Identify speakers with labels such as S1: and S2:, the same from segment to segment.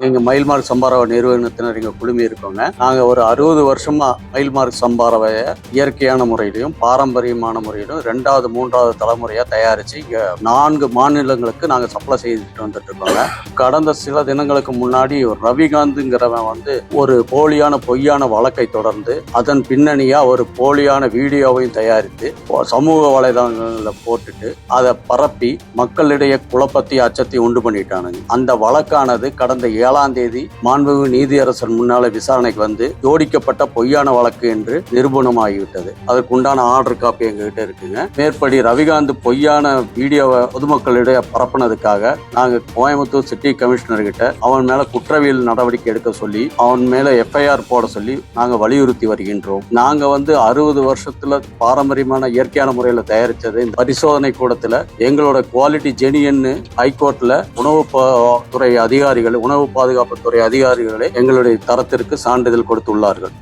S1: இங்கே மயில்மார்க் சம்பாரவ நிறுவனத்தினர் இங்கே குழுமி இருக்கோங்க. நாங்கள் ஒரு 60 வருஷமா மயில்மார்க் சம்பாரவையை இயற்கையான முறையிலையும் பாரம்பரியமான முறையிலும் 2வது 3வது தலைமுறையாக தயாரித்து இங்கே 4 மாநிலங்களுக்கு நாங்கள் சப்ளை செய்துட்டு வந்துட்டு இருக்கோங்க. கடந்த சில தினங்களுக்கு முன்னாடி ஒரு ரவிகாந்துங்கிறவன் வந்து ஒரு பொய்யான வழக்கை தொடர்ந்து அதன் பின்னணியா ஒரு போலியான வீடியோவையும் தயாரித்து சமூக வலைதளங்களில் போட்டுட்டு அதை பரப்பி மக்களிடையே குழப்பத்தை அச்சத்தை உண்டு பண்ணிட்டானுங்க. அந்த வழக்கானது கடந்த 7ஆம் தேதி மாண்புமிகு நீதியரசர் முன்னால விசாரணைக்கு வந்து ஜோடிக்கப்பட்ட பொய்யான வழக்கு என்று நிரூபணமாகிவிட்டது. அதற்குண்டான ஆர்டர் காப்பி எங்ககிட்ட இருக்குங்க. மேற்படி ரவிகாந்த் பொய்யான வீடியோவை பொதுமக்களிடையே பரப்புனதுக்காக நாங்கள் கோயம்புத்தூர் சிட்டி கமிஷனர் கிட்ட அவன் மேல குற்றவியல் நடவடிக்கை எடுக்க சொல்லி அவன் மேல FIR போட சொல்லி நாங்க வலியுறுத்தி வருகின்றோம். நாங்க வந்து 60 வருஷத்துல பாரம்பரியமான இயற்கையான முறையில தயாரிச்சது இந்த பரிசோதனை கூடத்துல எங்களோட குவாலிட்டி ஜெனியன்னு ஹைகோர்ட்ல துறை அதிகாரிகள், உணவு பாதுகாப்பு துறை அதிகாரிகளே எங்களுடைய தரத்திற்கு சான்றிதழ் கொடுத்துள்ளார்கள்.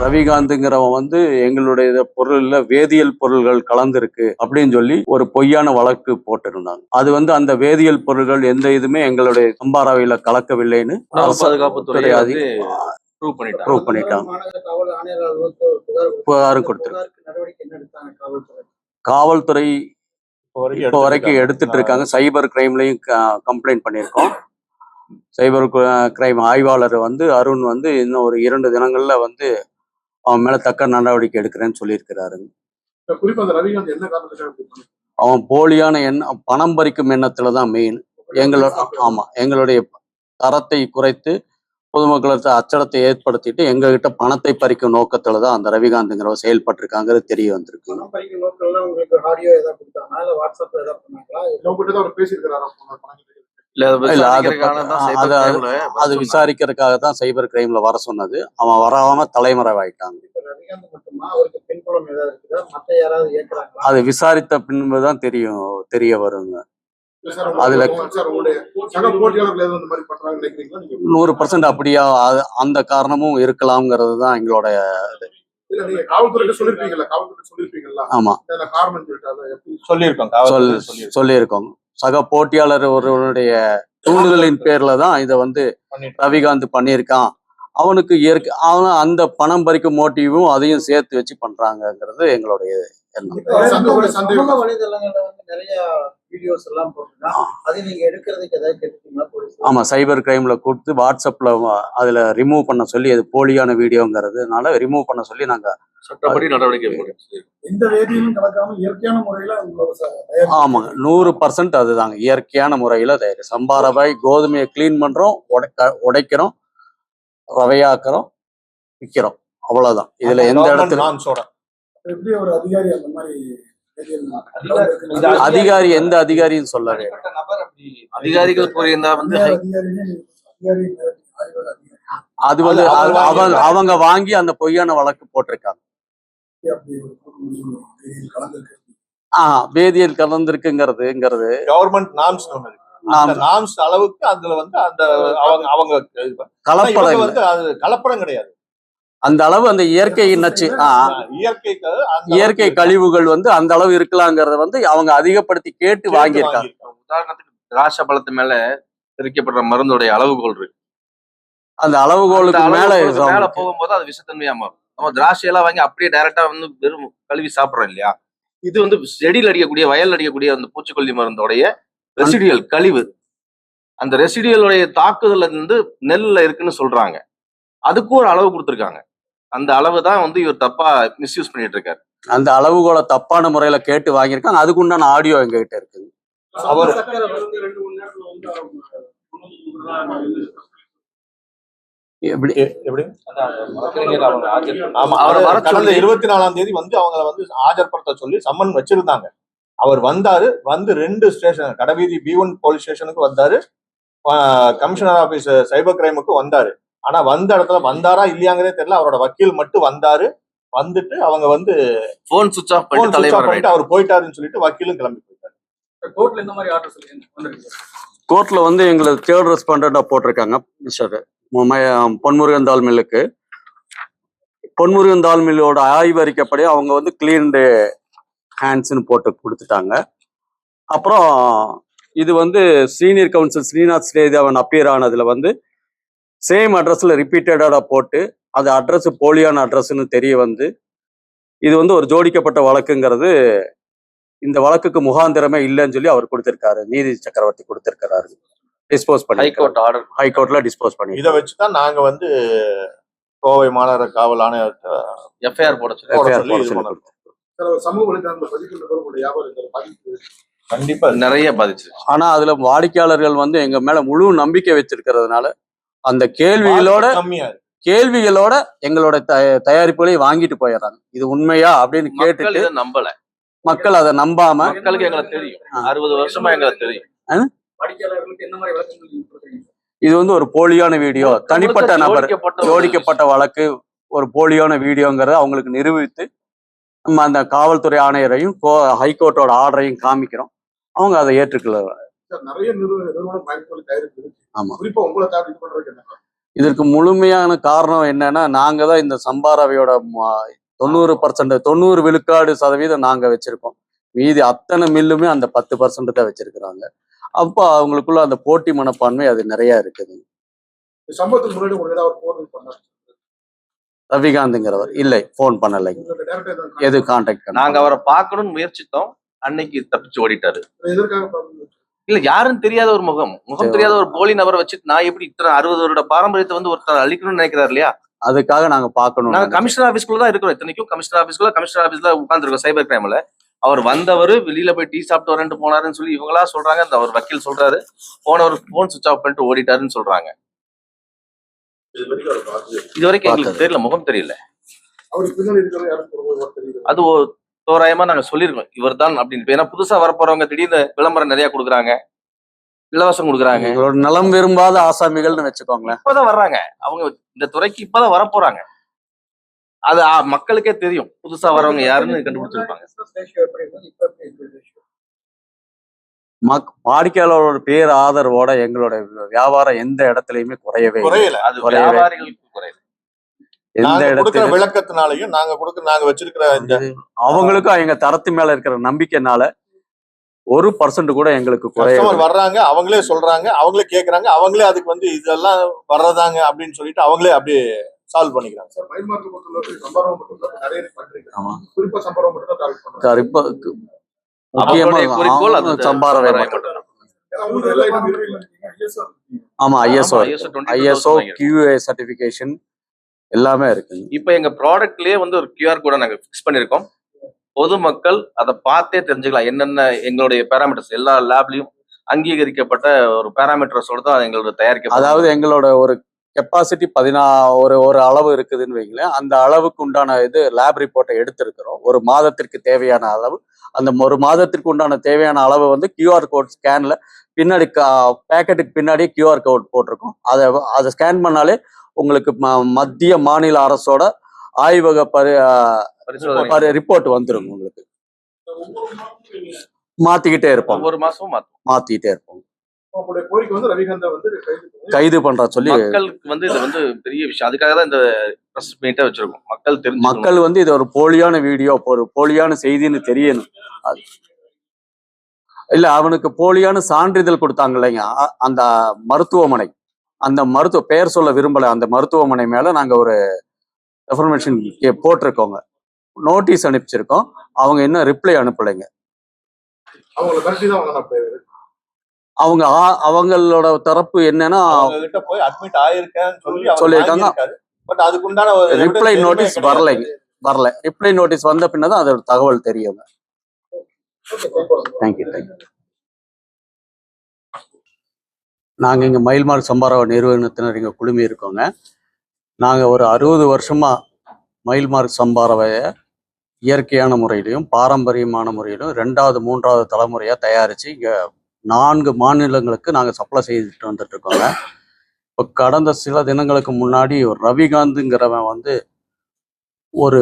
S1: ரவிகாந்துங்கிறவன் வந்து எங்களுடைய பொருள்ல வேதியியல் பொருள்கள் கலந்துருக்கு அப்படின்னு சொல்லி ஒரு பொய்யான வழக்கு போட்டிருந்தாங்க. அது வந்து அந்த வேதியியல் பொருள்கள் எந்த இதுமே எங்களுடைய சம்பாராவையில கலக்கவில்லைன்னு
S2: பாதுகாப்புத்துறை
S1: ப்ரூவ் பண்ணிட்டாங்க. புகாரும் கொடுத்திருக்காங்க. காவல்துறை இப்போ வரைக்கும் எடுத்துட்டு இருக்காங்க. சைபர் கிரைம்லையும் கம்ப்ளைண்ட் பண்ணியிருக்கோம். சைபர் கிரைம் ஆய்வாளர் வந்து அருண் வந்து இன்னும் ஒரு 2 தினங்கள்ல வந்து அவன் மேல தக்க நடவடிக்கை எடுக்கிறேன்னு சொல்லியிருக்கிறாருங்க. அவன் போலியான பணம் பறிக்கும் எண்ணத்துலதான் மெயின். எங்களுடைய தரத்தை குறைத்து பொதுமக்களுக்கு அச்சடத்தை ஏற்படுத்திட்டு எங்ககிட்ட பணத்தை பறிக்கும் நோக்கத்துலதான் அந்த ரவிகாந்துங்கிறவ செயல்பட்டு இருக்காங்கிறது தெரிய வந்திருக்கு. அது விசாரிக்கிறதுக்காக தான் சைபர் கிரைம்ல வர சொன்னது. அவன் வராம தலைமறைவாயிட்டாங்க. அது விசாரித்த பின்புதான் தெரிய வருங்க. அதுல 100% அப்படியா அந்த காரணமும் இருக்கலாம்ங்கிறது தான் எங்களோட. ஆமா சொல்லியிருக்கோம். சக போட்டியாளர் ஒருவனுடைய தூண்டுதலின் பேர்ல தான் இதை வந்து ரவிகாந்த் பண்ணியிருக்கான். அவனுக்கு அவன் அந்த பணம் பறிக்கும் மோட்டிவும் அதையும் சேர்த்து வச்சு பண்றாங்கிறது எங்களுடைய எண்ணம். ஆமா சைபர் கிரைம்ல கொடுத்து வாட்ஸ்அப்ல அதுல ரிமூவ் பண்ண சொல்லி அது போலியான வீடியோங்கிறதுனால ரிமூவ் பண்ண சொல்லி நாங்க
S2: சட்டப்படி நடவடிக்கை.
S1: ஆமாங்க 100% அதுதாங்க இயற்கையான முறையில தயாரி. சம்பா ரவை கோதுமையை கிளீன் பண்றோம், உடைக்கிறோம், ரவையாக்குறோம், விற்கிறோம், அவ்வளவுதான். இதுல எந்த இடத்துல அதிகாரி எந்த அதிகாரியும் சொல்லவே
S2: அதிகாரிகள்
S1: அது வந்து அவங்க வாங்கி அந்த பொய்யான வழக்கு போட்டிருக்காங்க. வேதியியல் கலந்திருக்குங்கிறது
S3: கவர்மெண்ட் நார்ம்ஸ் அளவுக்கு அதுல வந்து அந்த அவங்க
S1: கலப்படம்
S3: வந்து அது கலப்படம் கிடையாது.
S1: அந்த அளவு அந்த இயற்கை நச்சு இயற்கை கழிவுகள் வந்து அந்த அளவு இருக்கலாங்கிறத வந்து அவங்க அதிகப்படுத்தி கேட்டு வாங்கியிருக்காங்க.
S2: உதாரணத்துக்கு திராட்சை பழத்து மேல தெரிவிக்கப்படுற மருந்துடைய அளவுகோல் இருக்கு.
S1: அந்த அளவுகோலுக்கு மேல
S2: போகும்போது அது விஷத்தன்மையா மாறும். நம்ம திராட்சையெல்லாம் வாங்கி அப்படியே டைரக்டா வந்து வெறும் கழுவி சாப்பிடுறோம் இல்லையா? இது வந்து செடியில் அடிக்கக்கூடிய வயல் அடிக்கக்கூடிய அந்த பூச்சிக்கொல்லி மருந்தோடைய ரெசிடியல் கழிவு. அந்த ரெசிடியலுடைய தாக்குதல் வந்து நெல்ல இருக்குன்னு சொல்றாங்க. அதுக்கும் ஒரு அளவு கொடுத்துருக்காங்க. அந்த அளவு தான் வந்து இவர் தப்பா மிஸ்யூஸ் பண்ணிட்டு இருக்காரு.
S1: அந்த அளவுகோலை தப்பான முறையில கேட்டு வாங்கியிருக்காங்க. அதுக்கு உண்டான ஆடியோ எங்க கிட்ட இருக்குது.
S3: அவர் கடந்த 24ஆம் தேதி வந்து அவங்களை வந்து ஆஜர்படுத்த சொல்லி சம்மன் வச்சிருந்தாங்க. அவர் வந்தாரு. வந்து 2 ஸ்டேஷன் கடைவீதி B1 போலீஸ் ஸ்டேஷனுக்கு வந்தாரு, கமிஷனர் ஆபீஸ் சைபர் கிரைமுக்கு வந்தாரு. ஆனா வந்த இடத்துல வந்தாரா இல்லையாங்கிறதே தெரியல. அவரோட வக்கீல் மட்டும் வந்தாரு. வந்துட்டு அவங்க வந்து
S2: போன் சுவிட்ச் ஆஃப் பண்ணிட்டு
S3: அவர் போயிட்டாருன்னு சொல்லிட்டு வக்கீலும் கிளம்பி போயிட்டாரு.
S4: கோர்ட்ல இந்த மாதிரி ஆர்டர் சொல்லுங்க.
S1: கோர்ட்ல வந்து எங்களுக்கு தேர்ட் ரெஸ்பாண்டண்டா போட்டிருக்காங்க மிஸ்டர் பொன்முருகன் தால் மில்லுக்கு. பொன்முருகன் தால் மில்லோட ஆய்வறிக்கப்படி அவங்க வந்து கிளீன்டு ஹேண்ட்ஸ்ன்னு போட்டு கொடுத்துட்டாங்க. அப்புறம் இது வந்து senior counsel Srinath Sreedevan appear ஆனதுல வந்து சேம் அட்ரஸ்ல ரிப்பீட்டடா போட்டு அது அட்ரஸ் போலியான அட்ரஸ்ன்னு தெரிய வந்து இது வந்து ஒரு ஜோடிக்கப்பட்ட வழக்குங்கிறது இந்த வழக்குக்கு முகாந்திரமே இல்லைன்னு சொல்லி அவர் கொடுத்திருக்காரு, நீதி சக்கரவர்த்தி கொடுத்திருக்கிறாரு, டிஸ்போஸ் பண்ணி
S2: ஹைகோர்ட் ஆர்டர்
S1: ஹைகோர்ட்ல டிஸ்போஸ் பண்ணி
S3: இதை வச்சுதான் நாங்க வந்து கோவை மாநகர காவல் ஆணையர்கிட்ட
S2: எஃப்ஐஆர் போட சொல்லி
S3: போட
S1: FIR
S3: சொல்லி
S1: போட
S3: இது
S1: சொல்லி
S3: பண்ணோம்.
S4: சார், சமூக வலைதளங்களை பதிவுள்ள பிறகு உங்களுடைய வியாபாரத்தில் பாதிப்பு
S3: கண்டிப்பா
S2: நிறைய பாதிச்சு.
S1: ஆனா அதுல வாடிக்கையாளர்கள் வந்து எங்க மேல முழு நம்பிக்கை வச்சிருக்கிறதுனால அந்த கேள்விகளோட
S3: கம்மியா இருக்கு.
S1: எங்களோட தயாரிப்புகளை வாங்கிட்டு போயிடுறாங்க. இது உண்மையா அப்படின்னு
S2: மக்கள்
S1: கேட்டுட்டு
S2: இதை நம்பல.
S1: மக்கள் அதை நம்பாம
S2: மக்களுக்கு எங்களுக்கு தெரியும், 60 வருஷமா எங்களுக்கு தெரியும்.
S4: வாடிக்கையாளர்களுக்கு என்ன மாதிரி விளக்கங்கள் நீங்க கொடுக்குறீங்க?
S1: இது வந்து ஒரு போலியான வீடியோ, தனிப்பட்ட நபர் ஜோடிக்கப்பட்ட வழக்கு, ஒரு போலியான வீடியோங்கிறத அவங்களுக்கு நிரூபித்து நம்ம அந்த காவல்துறை ஆணையரையும் ஹைகோர்ட்டோட ஆர்டரையும் காமிக்கிறோம். அவங்க அதை ஏற்றுக்கொள்ள.
S4: சார், நிறைய நிறுவனம் வாய்ப்புகள் தயாரிப்பு
S1: ஆமா.
S4: குறிப்பா உங்களை தயார் இது பண்றதுக்கு என்ன?
S1: இதற்கு முழுமையான காரணம் என்னன்னா, நாங்க தான் இந்த சம்பாரவையோட 90 விழுக்காடு சதவீதம் நாங்க வச்சிருக்கோம். மீதி அத்தனை மில்லுமே அந்த 10% தான் வச்சிருக்கிறாங்க. அப்போ அவங்களுக்குள்ள அந்த போட்டி மனப்பான்மை அது நிறைய இருக்குது.
S4: சம்பவத்துக்கு முன்னாடி உங்களுக்கு ஏதாவது போன் பண்ணாரு?
S1: ரவிகாந்த்ங்கிறவர் இல்லை, போன் பண்ணலை,
S4: உங்களுக்கு டைரக்டா ஏதாவது
S1: எது கான்டாக்ட்
S2: நாங்க அவரை பார்க்கணும்னு முயற்சித்தோம், அன்னைக்கு தப்பிச்சு ஓடிட்டாரு.
S4: எதற்காக பண்ணீங்க?
S2: இல்ல, யாருன்னு தெரியாத ஒரு முகம் தெரியாத ஒரு போலி நபரை வச்சுட்டு நான் எப்படி இத்தனை 60 வருட பாரம்பரியத்தை வந்து ஒருத்தர் அழிக்கணும்னு நினைக்கிறாரு இல்லையா?
S1: அதுக்காக நாங்க பார்க்கணும்.
S2: நாங்க கமிஷனர் ஆபீஸ்க்குள்ள தான் இருக்கிறோம். இத்தனைக்கும் கமிஷனர் ஆபீஸ்ல உட்கார்ந்துருக்கோம் சைபர் கிரைம்ல. அவர் வந்தவர் வெளியில போய் டீ சாப்பிட்டு வரேன்ட்டு போனாருன்னு சொல்லி இவங்களா சொல்றாங்க. அந்த அவர் வக்கீல் சொல்றாரு போனவர் போன் சுவிச் ஆஃப் பண்ணிட்டு ஓடிட்டாருன்னு சொல்றாங்க. இது வரைக்கும் எங்களுக்கு தெரியல, முகம் தெரியல.
S4: அவருக்கு பின்னாடி இருக்கிற யாரும் தெரியுது?
S2: அது தோராயமா நாங்க சொல்லியிருக்கோம் இவர் தான் அப்படின்னு. ஏன்னா புதுசா வரப்போறவங்க திடீர்னு விளம்பரம் நிறைய கொடுக்குறாங்க, இலவசம் கொடுக்குறாங்க.
S1: எங்களோட நலம் விரும்பாத ஆசாமிகள்னு வச்சுக்கோங்களேன்.
S2: இப்பதான் வர்றாங்க அவங்க இந்த துறைக்கு, இப்பதான் வரப்போறாங்க. அது மக்களுக்கே தெரியும் புதுசா வரவங்க யாருன்னு கண்டுபிடிச்சிருப்பாங்க.
S1: வாடிக்கையாளரோட பேர் ஆதரவோட எங்களோட வியாபாரம் எந்த இடத்துலயுமே குறையவே
S3: குறையல.
S2: அது வியாபாரிகளுக்கு குறையல.
S1: எந்த
S3: நாங்க கொடுக்கிற
S1: இடத்துல
S3: விளக்கத்தினாலையும் நாங்க வச்சிருக்கிற இந்த
S1: அவங்களுக்கும் எங்க தரத்து மேல இருக்கிற நம்பிக்கைனால 1% கூட எங்களுக்கு குறைய.
S3: கஸ்டமர் வர்றாங்க, அவங்களே சொல்றாங்க, அவங்களே கேக்குறாங்க, அவங்களே அதுக்கு வந்து இதெல்லாம் வர்றதாங்க அப்படின்னு சொல்லிட்டு அவங்களே அப்படியே சால்வ் பண்ணிக்கிறாங்க.
S4: சார், பயன்பாட்டு பொறுத்தவரை சம்பரம் மட்டும் நிறைய பண்றீங்க.
S1: ஆமா.
S4: குறிப்பா சம்பரம் மட்டும் தான் டார்கெட் பண்றாங்க.
S1: இப்ப முக்கியமா
S2: அவங்களுடைய குறிக்கோள் அது
S1: சம்பாரவை
S2: மட்டும்.
S4: ஏன்னா உங்களுக்கு எல்லாம் இப்ப நிறுவனம் இருக்கீங்க, ISO இருக்கீங்க.
S1: ஆமா, ISO
S2: ISO
S1: QA சர்டிபிகேஷன் எல்லாமே இருக்கு.
S2: இப்ப எங்க ப்ராடக்ட்லயே வந்து ஒரு QR கூட நாங்க ஃபிக்ஸ் பண்ணிருக்கோம். பொதுமக்கள் அதை பார்த்தே தெரிஞ்சுக்கலாம் என்னென்ன எங்களுடைய பேராமீட்டர்ஸ் எல்லா லேப்லயும் அங்கீகரிக்கப்பட்ட ஒரு பேராமீட்டர்ஸோட தான் எங்களோட தயாரிக்க.
S1: அதாவது எங்களோட ஒரு கெப்பாசிட்டி ஒரு அளவு இருக்குதுன்னு வைங்களேன். அந்த அளவுக்கு உண்டான இது லேப் ரிப்போர்ட்டை எடுத்திருக்கிறோம். ஒரு மாதத்திற்கு தேவையான அளவு, அந்த ஒரு மாதத்திற்கு உண்டான தேவையான அளவு வந்து QR கோட் ஸ்கேன்ல பின்னாடி பேக்கெட்டுக்கு பின்னாடியே QR கோட் போட்டிருக்கோம். அதை ஸ்கேன் பண்ணாலே உங்களுக்கு மத்திய மாநில அரசோட ஆய்வக ரிப்போர்ட் வந்துடும். உங்களுக்கு மாத்திக்கிட்டே இருப்போம்,
S2: ஒவ்வொரு மாசமும்
S1: மாத்திக்கிட்டே இருப்போம்.
S4: உங்களுடைய கோரிக்கை வந்து ரவிகாந்த வந்து
S1: கைது பண்ற சொல்லி
S2: மக்களுக்கு வந்து இது வந்து பெரிய விஷயம். அதுக்காக தான் இந்த பிரஸ் மீட்டை வச்சிருக்கோம். மக்கள்
S1: வந்து இது ஒரு போலியான வீடியோ, ஒரு போலியான செய்தின்னு தெரியணும். இல்ல, அவனுக்கு போலியான சான்றிதழ் கொடுத்தாங்க இல்லைங்க அந்த மருத்துவமனை, அந்த பெயர் சொல்ல விரும்பல, அந்த மருத்துவமனை மேல நாங்க ஒரு இன்ஃபர்மேஷன் போட்டிருக்கோங்க, நோட்டீஸ் அனுப்பிச்சிருக்கோம். அவங்க இன்னும் ரிப்ளை அனுப்பலைங்க. அவங்களோட தரப்பு என்னன்னா
S3: கிட்ட போய் அட்மிட் ஆயிருக்கேன்னு
S1: சொல்லியிருக்காங்க.
S3: பட் அதுக்குண்டான
S1: ரிப்ளை நோட்டீஸ் வரல. ரிப்ளை நோட்டீஸ் வந்த பின்னதான் அதோட தகவல் தெரியுங்க. தேங்க்யூ. நாங்க இங்க மயில்மார்க் சம்பாரவ நிறுவனத்தினர் இங்க குழுமி இருக்கோங்க. நாங்க ஒரு 60 வருஷமா மயில்மார்க் சம்பாரவைய இயற்கையான முறையிலையும் பாரம்பரியமான முறையிலும் 2வது 3வது தலைமுறையா தயாரிச்சு இங்க 4 மாநிலங்களுக்கு நாங்க சப்ளை செய்துட்டு வந்துட்டு இருக்கோங்க. இப்போ கடந்த சில தினங்களுக்கு முன்னாடி ஒரு ரவிகாந்த்ங்கிறவன் வந்து ஒரு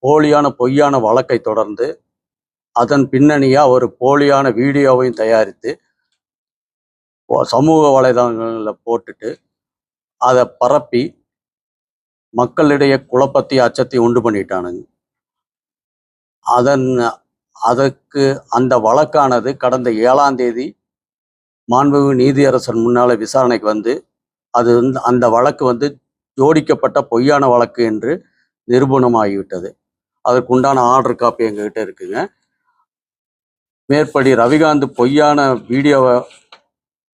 S1: பொய்யான வழக்கை தொடர்ந்து அதன் பின்னணியா ஒரு போலியான வீடியோவையும் தயாரித்து சமூக வலைதளங்களில் போட்டுட்டு அதை பரப்பி மக்களிடையே குழப்பத்தை அச்சத்தை உண்டு பண்ணிட்டானுங்க. அதற்கு அந்த வழக்கானது கடந்த 7ஆம் தேதி மாண்புமிகு நீதியரசர் முன்னால விசாரணைக்கு வந்து அது வந்து அந்த வழக்கு வந்து ஜோடிக்கப்பட்ட பொய்யான வழக்கு என்று நிரூபணமாகிவிட்டது. அதற்குண்டான ஆர்டர் காப்பி எங்ககிட்ட இருக்குங்க. மேற்படி ரவிகாந்த் பொய்யான வீடியோவை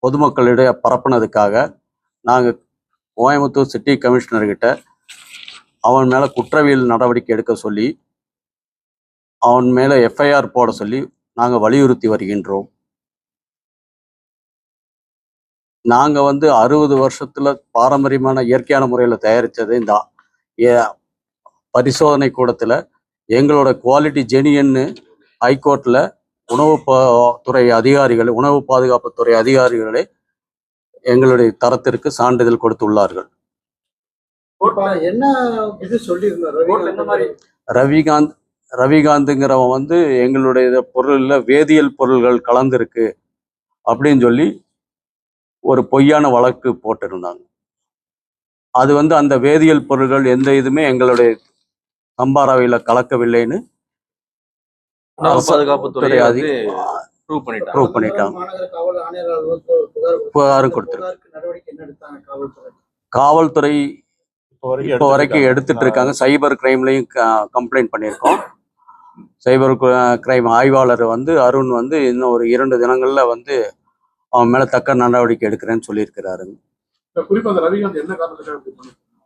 S1: பொதுமக்களிடையே பரப்புனதுக்காக நாங்கள் கோயம்புத்தூர் சிட்டி கமிஷனர்கிட்ட அவன் மேலே குற்றவியல் நடவடிக்கை எடுக்க சொல்லி அவன் மேலே எஃப்ஐஆர் போட சொல்லி நாங்கள் வலியுறுத்தி வருகின்றோம். நாங்கள் வந்து 60 வருஷத்தில் பாரம்பரியமான இயற்கையான முறையில் தயாரித்தது இந்த பரிசோதனை கூடத்தில் எங்களோட குவாலிட்டி ஜெனியன்னு ஹைகோர்ட்டில் துறை அதிகாரிகள், உணவு பாதுகாப்புத்துறை அதிகாரிகளே எங்களுடைய தரத்திற்கு சான்றிதழ் கொடுத்துள்ளார்கள்.
S4: என்ன இது சொல்லியிருந்தாரு
S1: ரவிகாந்துங்கிறவன் வந்து எங்களுடைய பொருளில் வேதியியல் பொருள்கள் கலந்துருக்கு அப்படின்னு சொல்லி ஒரு பொய்யான வழக்கு போட்டிருந்தாங்க. அது வந்து அந்த வேதியியல் பொருள்கள் எந்த இதுவுமே எங்களுடைய சம்பாராவையில் கலக்கவில்லைன்னு
S2: பாதுகாப்புத்துறை ப்ரூவ் பண்ணிட்டாங்க.
S1: புகாரும் கொடுத்துருக்கு. காவல்துறை இப்போ வரைக்கும் எடுத்துட்டு இருக்காங்க. சைபர் கிரைம்லையும் கம்ப்ளைண்ட் பண்ணியிருக்கோம். சைபர் கிரைம் ஆய்வாளர் வந்து அருண் வந்து இன்னும் ஒரு 2 தினங்கள்ல வந்து அவன் மேல தக்க நடவடிக்கை எடுக்கிறேன்னு சொல்லியிருக்கிறாருங்க.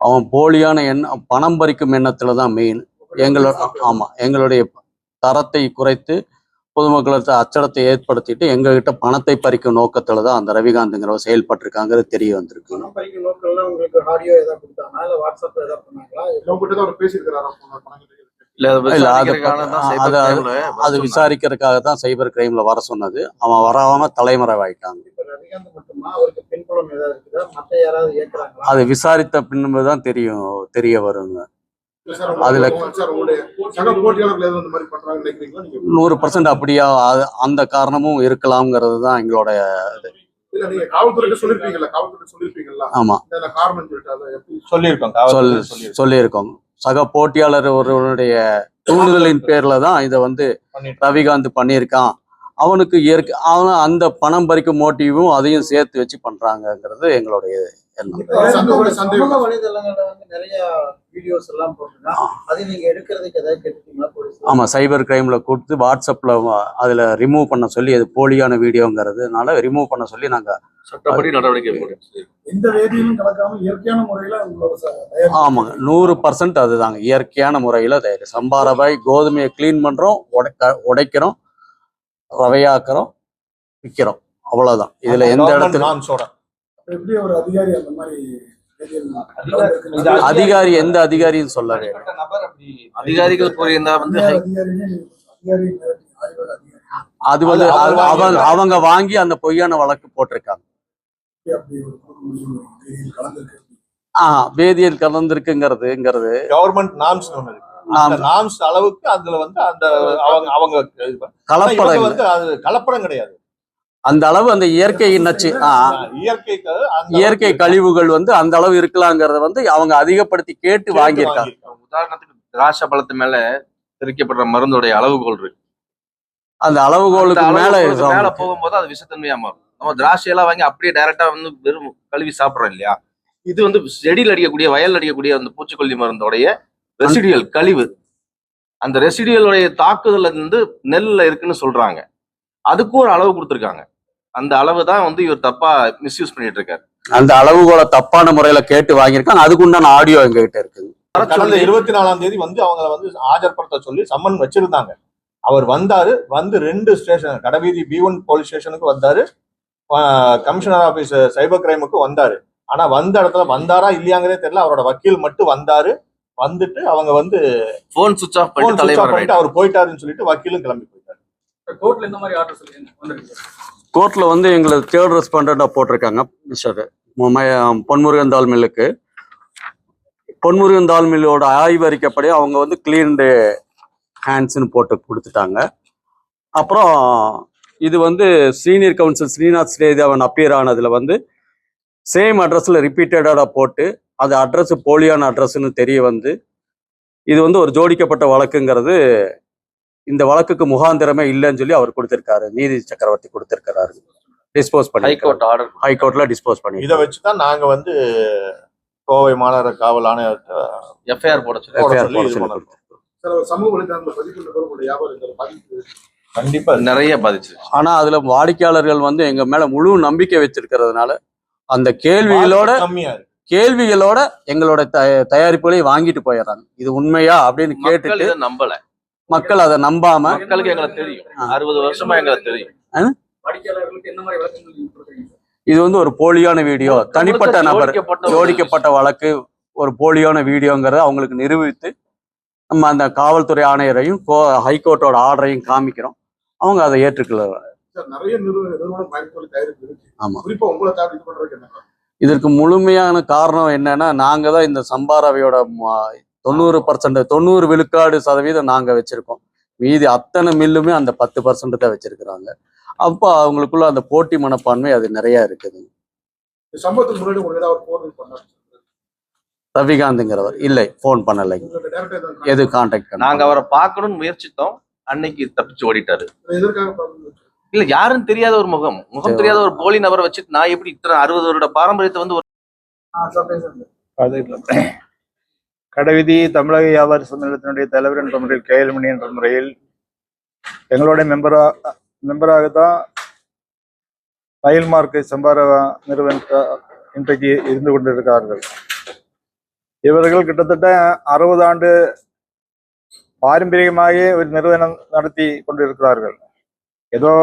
S1: அவன் போலியான பணம் பறிக்கும் எண்ணத்துல தான் மெயின். எங்களுடைய தரத்தை குறைத்து பொதுமக்களுக்கு அச்சடத்தை ஏற்படுத்திட்டு எங்ககிட்ட பணத்தை பறிக்கும் நோக்கத்துல தான் அந்த ரவிகாந்துங்கிறவ செயல்பட்டிருக்காங்கிறது தெரிய வந்திருக்கு. அது விசாரிக்கிறதுக்காக தான் சைபர் கிரைம்ல வர சொன்னது. அவன் வராம தலைமறைவாயிட்டாங்க. அது விசாரித்த பின்புதான் தெரிய வருங்க. அதுல 100% அப்படியா அந்த காரணமும் இருக்கலாம்ங்கிறது தான் எங்களோட ஆமா சொல்லியிருக்கோம். சக போட்டியாளர் ஒருவனுடைய தூண்டுதலின் பேர்ல தான் இதை வந்து ரவிகாந்த் பண்ணியிருக்கான். அவனுக்கு அவன் அந்த பணம் பறிக்கும் மோட்டிவும் அதையும் சேர்த்து வச்சு பண்றாங்கிறது எங்களுடைய எண்ணம். ஆமா, சைபர் கிரைம்ல கொடுத்து வாட்ஸ்அப்ல அதுல ரிமூவ் பண்ண சொல்லி அது போலியான வீடியோங்கிறதுனால ரிமூவ் பண்ண சொல்லி நாங்க
S2: சட்டப்படி நடவடிக்கை
S1: ஆமாங்க 100% அதுதாங்க இயற்கையான முறையில தயாரிக்கும். சம்பா ரவை கோதுமையை கிளீன் பண்றோம், உடைக்கிறோம், ரவையாக்குறோம், விற்கிறோம், அவ்வளவுதான். இதுல எந்த இடத்துல அதிகாரி எந்த அதிகாரின்னு சொல்லவே
S2: அதிகாரிகள் கூறியிருந்தா வந்து
S1: அது வந்து அவங்க வாங்கி அந்த பொய்யான வழக்கு போட்டிருக்காங்க. வேதியியல் கலந்திருக்குங்கிறது
S3: கவர்மெண்ட் நார்ம்ஸ் அளவுக்கு அதுல வந்து அந்த அவங்க
S1: கலப்படம்
S3: வந்து அது கலப்படம் கிடையாது.
S1: அந்த அளவு அந்த இயற்கை நச்சு இயற்கை கழிவுகள் வந்து அந்த அளவு இருக்கலாங்கிறத வந்து அவங்க அதிகப்படுத்தி கேட்டு வாங்கியிருக்காங்க.
S2: உதாரணத்துக்கு திராட்சை பழத்து மேல தெரிவிக்கப்படுற மருந்துடைய அளவுகோல் இருக்கு.
S1: அந்த அளவுகோலுக்கு மேல
S2: போகும்போது அது விஷத்தன்மையா மாறும். நம்ம திராட்சையெல்லாம் வாங்கி அப்படியே டைரக்டா வந்து வெறும் கழுவி சாப்பிடுறோம் இல்லையா? இது வந்து செடியில் அடிக்கக்கூடிய வயல் அடிக்கக்கூடிய அந்த பூச்சிக்கொல்லி மருந்தோடைய ரெசிடியல் கழிவு. அந்த ரெசிடியலுடைய தாக்குதல் வந்து நெல்ல இருக்குன்னு சொல்றாங்க. அதுக்கும் ஒரு அளவு கொடுத்துருக்காங்க. அந்த அளவு தான் வந்து இவர் தப்பா மிஸ்யூஸ் பண்ணிட்டு இருக்காரு.
S1: அந்த அளவுகோல தப்பான முறையில கேட்டு வாங்கியிருக்காங்க. அதுக்கு உண்டான ஆடியோ எங்ககிட்ட இருக்கு.
S3: கடந்த 24ஆம் தேதி வந்து அவங்களை வந்து ஆஜர்படுத்த சொல்லி சம்மன் வச்சிருந்தாங்க. அவர் வந்தாரு, வந்து 2 ஸ்டேஷன் கடைவீதி B1 போலீஸ் ஸ்டேஷனுக்கு வந்தாரு, கமிஷனர் ஆபீஸ் சைபர் கிரைமுக்கு வந்தாரு. ஆனா வந்த இடத்துல வந்தாரா இல்லையாங்கிறதே தெரியல. அவரோட வக்கீல் மட்டும் வந்தாரு. வந்துட்டு அவங்க வந்து
S2: போன் சுவிட்ச் ஆஃப் பண்ணிட்டு
S3: அவர் போயிட்டாருன்னு சொல்லிட்டு வக்கீலும் கிளம்பி போயிட்டாரு.
S4: கோர்ட்ல இந்த மாதிரி ஆர்டர் சொல்லுங்க.
S1: கோர்ட்ல வந்து எங்களுக்கு தேர்ட் ரெஸ்பாண்டா போட்டிருக்காங்க. மிஸ்டர் பொன்முருகன் தால் மில்லுக்கு பொன்முருகன் தால் மில்லோட ஆய்வறிக்கப்படி அவங்க வந்து கிளீன்டு ஹேண்ட்ஸ்ன்னு போட்டு கொடுத்துட்டாங்க. அப்புறம் இது வந்து senior counsel Srinath Sreedevan appear ஆனதுல வந்து சேம் அட்ரஸ்ல ரிப்பீட்டடா போட்டு அது அட்ரஸ் போலியான அட்ரஸ்ன்னு தெரிய வந்து இது வந்து ஒரு ஜோடிக்கப்பட்ட வழக்குங்கிறது இந்த வழக்குக்கு முகாந்திரமே இல்லைன்னு சொல்லி அவர் கொடுத்திருக்காரு. நீதி சக்கரவர்த்தி கொடுத்திருக்கிறாரு. டிஸ்போஸ் பண்ணி
S2: ஹைகோர்ட் ஆர்டர்
S1: ஹைகோர்ட்ல டிஸ்போஸ் பண்ணி
S3: இதை வச்சுதான் நாங்க வந்து கோவை மாநகர காவல் ஆணையர்
S2: எஃப்ஐஆர் போட சொல்லி
S3: போட
S1: FIR
S3: சொல்லி
S1: போட
S3: இது
S1: சொல்லி
S3: பண்ணணும்.
S4: சார் சமூக வலைதளங்களை பதிவுள்ள பிறகு உங்களுடைய வியாபாரம் இந்த பாதிப்பு
S3: கண்டிப்பா
S2: நிறைய பாதிச்சிருச்சு.
S1: ஆனா அதுல வாடிக்கையாளர்கள் வந்து எங்க மேல முழு நம்பிக்கை வச்சிருக்கிறதுனால அந்த கேள்விகளோட
S3: கம்மியா இருக்கு.
S1: எங்களோட தயாரிப்புகளை வாங்கிட்டு போயிடுறாங்க. இது உண்மையா அப்படின்னு
S2: மக்கள்
S1: கேட்டுட்டு
S2: இதை நம்பல.
S1: மக்கள் அதை நம்பாம
S2: மக்களுக்கு எங்களை தெரியும், 60 வருஷமா எங்களுக்கு தெரியும்.
S4: வாடிக்கையாளர்களுக்கு என்ன மாதிரி விளக்கங்கள் நீங்க கொடுக்குறீங்க சார்?
S1: இது வந்து ஒரு போலியான வீடியோ, தனிப்பட்ட நபர் ஜோடிக்கப்பட்ட வழக்கு, ஒரு போலியான வீடியோங்கிறத அவங்களுக்கு நிரூபித்து நம்ம அந்த காவல்துறை ஆணையரையும் ஹைகோர்ட்டோட ஆர்டரையும் காமிக்கிறோம். அவங்க அதை ஏற்றுக்கொள்ள.
S4: சார் நிறைய நிறுவனம் பயன்படுத்தி தயாரிப்பு இருக்கு.
S1: ஆமா.
S4: குறிப்பா உங்களை தயார் இது பண்றதுக்கு என்ன காரணம்?
S1: இதற்கு முழுமையான காரணம் என்னன்னா, நாங்க தான் இந்த சம்பாரவையோட 90 விழுக்காடு சதவீதம் நாங்க வச்சிருக்கோம். மீதி அத்தனை மில்லுமே அந்த 10% தான் வச்சிருக்கிறாங்க. அப்போ அவங்களுக்குள்ள அந்த போட்டி மனப்பான்மை அது நிறைய இருக்குது.
S4: இந்த சம்பவத்துக்கு முன்னாடி உங்களுக்கு ஏதாவது போன் பண்ணாரு
S1: ரவிகாந்த்ங்கிறவர் இல்லை, போன் பண்ணலை,
S4: உங்களுக்கு டைரக்டா
S1: எது கான்டாக்ட்
S2: நாங்க அவரை பார்க்கணும்னு முயற்சித்தோம். அன்னைக்கு தப்பிச்சு ஓடிட்டாரு.
S4: எதற்காக பண்ணணும்?
S2: இல்ல, யாரும் தெரியாத ஒரு முகம் தெரியாத ஒரு போலி நபரை வச்சுட்டு நான் எப்படி இத்தனை 60 வருட பாரம்பரியத்தை வந்து
S4: சார் பேசுங்க.
S5: அது இல்லை. கடைவீதி தமிழக வியாபாரி சம்மேளனத்தினுடைய தலைவர் என்ற முறையில் கேஎல்மணி என்ற முறையில் எங்களுடைய மெம்பராகத்தான் மயில் மார்க்கு சம்பார நிறுவன இன்றைக்கு இருந்து கொண்டிருக்கிறார்கள். இவர்கள் கிட்டத்தட்ட 60 ஆண்டு பாரம்பரியமாக ஒரு நிறுவனம் நடத்தி கொண்டிருக்கிறார்கள். ஏதோ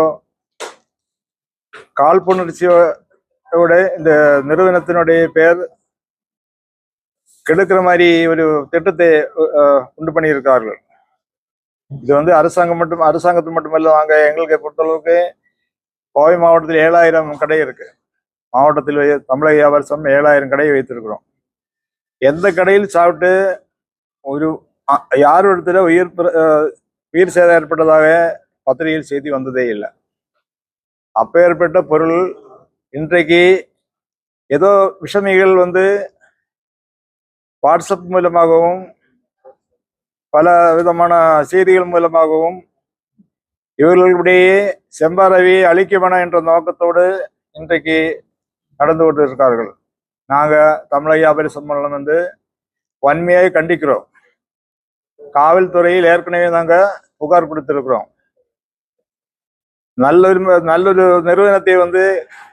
S5: காழ்ப்புணர்ச்சியோட இந்த நிறுவனத்தினுடைய பெயர் கெடுக்கிற மாதிரி ஒரு திட்டத்தை உண்டு பண்ணியிருக்கிறார்கள். இது வந்து அரசாங்கத்து மட்டுமல்ல, நாங்கள் எங்களுக்கு பொறுத்தளவுக்கு கோவை மாவட்டத்தில் 7000 கடை இருக்கு. மாவட்டத்தில் தமிழக வியாபார சங்கம் 7000 கடையை வைத்திருக்கிறோம். எந்த கடையில் சாப்பிட்டு ஒரு யார் இடத்துல உயிர் சேதம் ஏற்பட்டதாக பத்திரிகையில் செய்தி வந்ததே இல்லை. அப்பேற்பட்ட பொருள் இன்றைக்கு ஏதோ விஷமிகள் வந்து வாட்ஸ்அப் மூலமாகவும் பல விதமான செய்திகள் மூலமாகவும் இவர்களுடைய செம்பாரவியை அழிக்க வேணாம் என்ற நோக்கத்தோடு இன்றைக்கு நடந்து கொண்டு இருக்கார்கள். நாங்கள் தமிழக வியாபாரி சம்மேளனம் வந்து வன்மையாக கண்டிக்கிறோம். காவல்துறையில் ஏற்கனவே நாங்கள் புகார் கொடுத்திருக்கிறோம். நல்லொரு நிறுவனத்தை வந்து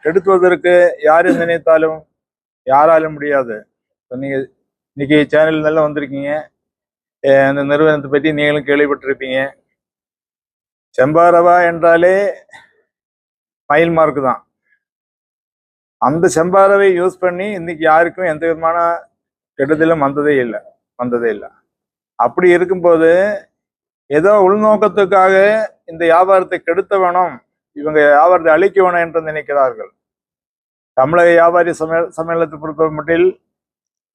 S5: எடுத்துவதற்கு யாரு நினைத்தாலும் யாராலும் முடியாது. இப்போ நீங்க இன்னைக்கு சேனல் வந்திருக்கீங்க, அந்த நிறுவனத்தை பற்றி நீங்களும் கேள்விப்பட்டிருப்பீங்க. செம்பாரவா என்றாலே மயில் மார்க்கு தான். அந்த செம்பாரவை யூஸ் பண்ணி இன்னைக்கு யாருக்கும் எந்த விதமான கெடுதலும் வந்ததே இல்லை. அப்படி இருக்கும்போது ஏதோ உள்நோக்கத்துக்காக இந்த வியாபாரத்தை கெடுத்த வேணும், இவங்க வியாபாரத்தை அழிக்க வேணும் என்று நினைக்கிறார்கள். தமிழக வியாபாரி சம்மேளனத்தை பொறுத்த மட்டில்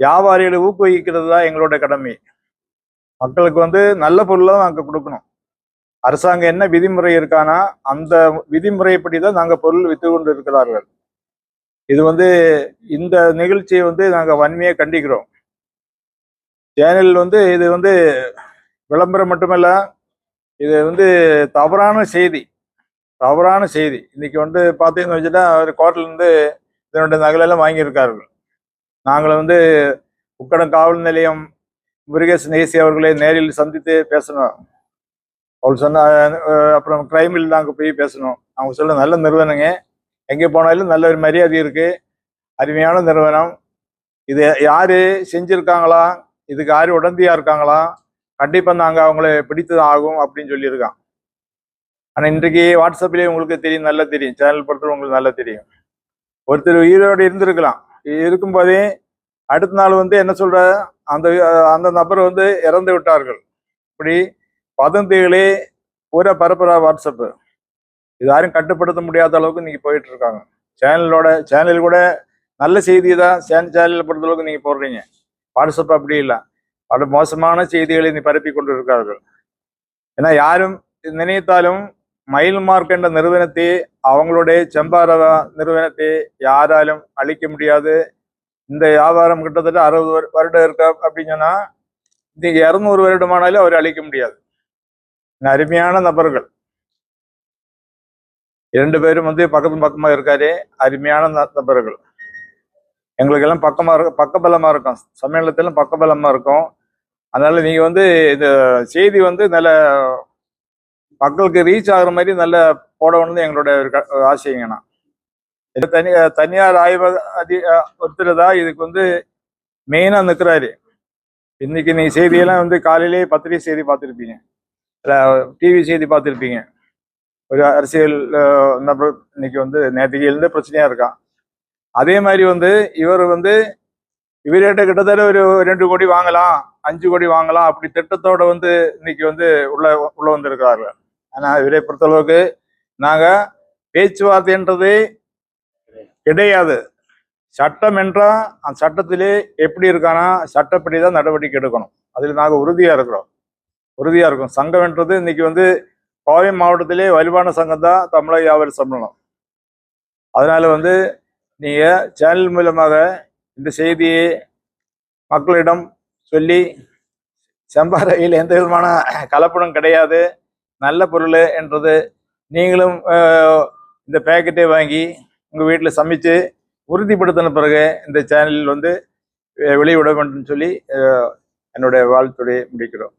S5: வியாபாரிகளை ஊக்குவிக்கிறது தான் எங்களோட கடமை. மக்களுக்கு வந்து நல்ல பொருளாக நாங்கள் கொடுக்கணும். அரசாங்கம் என்ன விதிமுறை இருக்கானா அந்த விதிமுறைப்படி தான் நாங்கள் பொருள் விற்று கொண்டு இருக்கிறார்கள். இது வந்து இந்த நிகழ்ச்சியை வந்து நாங்கள் வன்மையாக கண்டிக்கிறோம். சேனல் வந்து இது வந்து விளம்பரம் மட்டுமல்ல, இது வந்து தவறான செய்தி. இன்னைக்கு வந்து பார்த்தீங்கன்னு வச்சுட்டா அவர் கோர்ட்லேருந்து இதனுடைய நகலெல்லாம் வாங்கியிருக்கார்கள். நாங்கள் வந்து உக்கடம் காவல் நிலையம் முருகேசன் ஏசி அவர்களை நேரில் சந்தித்து பேசணும். அவர் சொன்ன அப்புறம் கிரைமில் நாங்கள் போய் பேசணும். அவங்க சொல்ல நல்ல நிறுவனங்க, எங்கே போனாலும் நல்ல ஒரு மரியாதை இருக்கு, அருமையான நிறுவனம். இது யாரு செஞ்சிருக்காங்களா, இதுக்கு யாரு உடந்தையா இருக்காங்களா, கண்டிப்பா நாங்கள் அவங்கள பிடித்து ஆகும் அப்படின்னு சொல்லியிருக்கான். ஆனால் இன்றைக்கு வாட்ஸ்அப்லேயே உங்களுக்கு தெரியும், நல்லா தெரியும், சேனல் பொறுத்தவரை உங்களுக்கு நல்லா தெரியும். ஒருத்தர் உயிரோடு இருந்திருக்கலாம், இருக்கும்போதே அடுத்த நாள் வந்து என்ன சொல்ற அந்த நபர் வந்து இறந்து விட்டார்கள். இப்படி வதந்திகளே பூரா பரப்புற வாட்ஸ்அப்பு. இது யாரும் கட்டுப்படுத்த முடியாத அளவுக்கு நீங்க போயிட்டு இருக்காங்க. சேனல் கூட நல்ல செய்தி தான் சேனலில் பொறுத்த அளவுக்கு நீங்க போடுறீங்க. வாட்ஸ்அப் அப்படி இல்லை, பல மோசமான செய்திகளை நீ பரப்பி கொண்டு இருக்கார்கள். ஏன்னா யாரும் நினைத்தாலும் மயில் மார்க் என்ற நிறுவனத்தை, அவங்களுடைய செம்பாரவா நிறுவனத்தை யாராலும் அழிக்க முடியாது. இந்த வியாபாரம் கிட்டத்தட்ட 60 வருடம் இருக்க அப்படின்னு சொன்னா நீங்க 200 வருடமானாலும் அவர் அழிக்க முடியாது. அருமையான நபர்கள். 2 பேரும் வந்து பக்கமா இருக்காரு. அருமையான நபர்கள். எங்களுக்கெல்லாம் பக்கபலமா இருக்கும். சம்மேளனத்திலும் பக்கபலமா இருக்கும். அதனால நீங்க வந்து இந்த செய்தி வந்து நல்ல மக்களுக்கு ரீச் ஆகுற மாதிரி நல்ல போடணும்னு எங்களோட ஆசைங்கண்ணா. இது தனியார் ஆய்வக ஒருத்தர் தான் இதுக்கு வந்து மெயினா நிற்கிறாரு. இன்னைக்கு நீ செய்தியெல்லாம் வந்து காலையிலேயே பத்திரிகை செய்தி பார்த்துருப்பீங்க, டிவி செய்தி பார்த்துருப்பீங்க. ஒரு அரசியல் நபர் இன்னைக்கு வந்து நேற்றுக்கு எழுந்த பிரச்சனையா இருக்கான். அதே மாதிரி வந்து இவர்கிட்ட கிட்டத்தட்ட ஒரு 2 கோடி வாங்கலாம், 5 கோடி வாங்கலாம் அப்படி திட்டத்தோட வந்து இன்னைக்கு வந்து உள்ள வந்திருக்கிறார்கள். ஆனா இவரை பொறுத்தளவுக்கு நாங்க பேச்சுவார்த்தைன்றது கிடையாது. சட்டம் என்றால் அந்த சட்டத்திலே எப்படி இருக்கானா சட்டப்படிதான் நடவடிக்கை எடுக்கணும். அதில் நாங்கள் உறுதியா இருக்கும். சங்கம் என்றது இன்னைக்கு வந்து கோவை மாவட்டத்திலே வலுவான சங்கம் தான் தமிழக வியாபாரி சம்மேளனம். அதனால வந்து நீங்க சேனல் மூலமாக இந்த செய்தியை மக்களிடம் சொல்லி செம்பாறையில் எந்த விதமான கலப்படம் கிடையாது, நல்ல பொருள் என்றது நீங்களும் இந்த பேக்கெட்டை வாங்கி உங்கள் வீட்டில் சமைச்சு உறுதிப்படுத்தின பிறகு இந்த சேனலில் வந்து வெளியிட வேண்டும் சொல்லி என்னுடைய வாழ்த்துடைய முடிக்கிறோம்.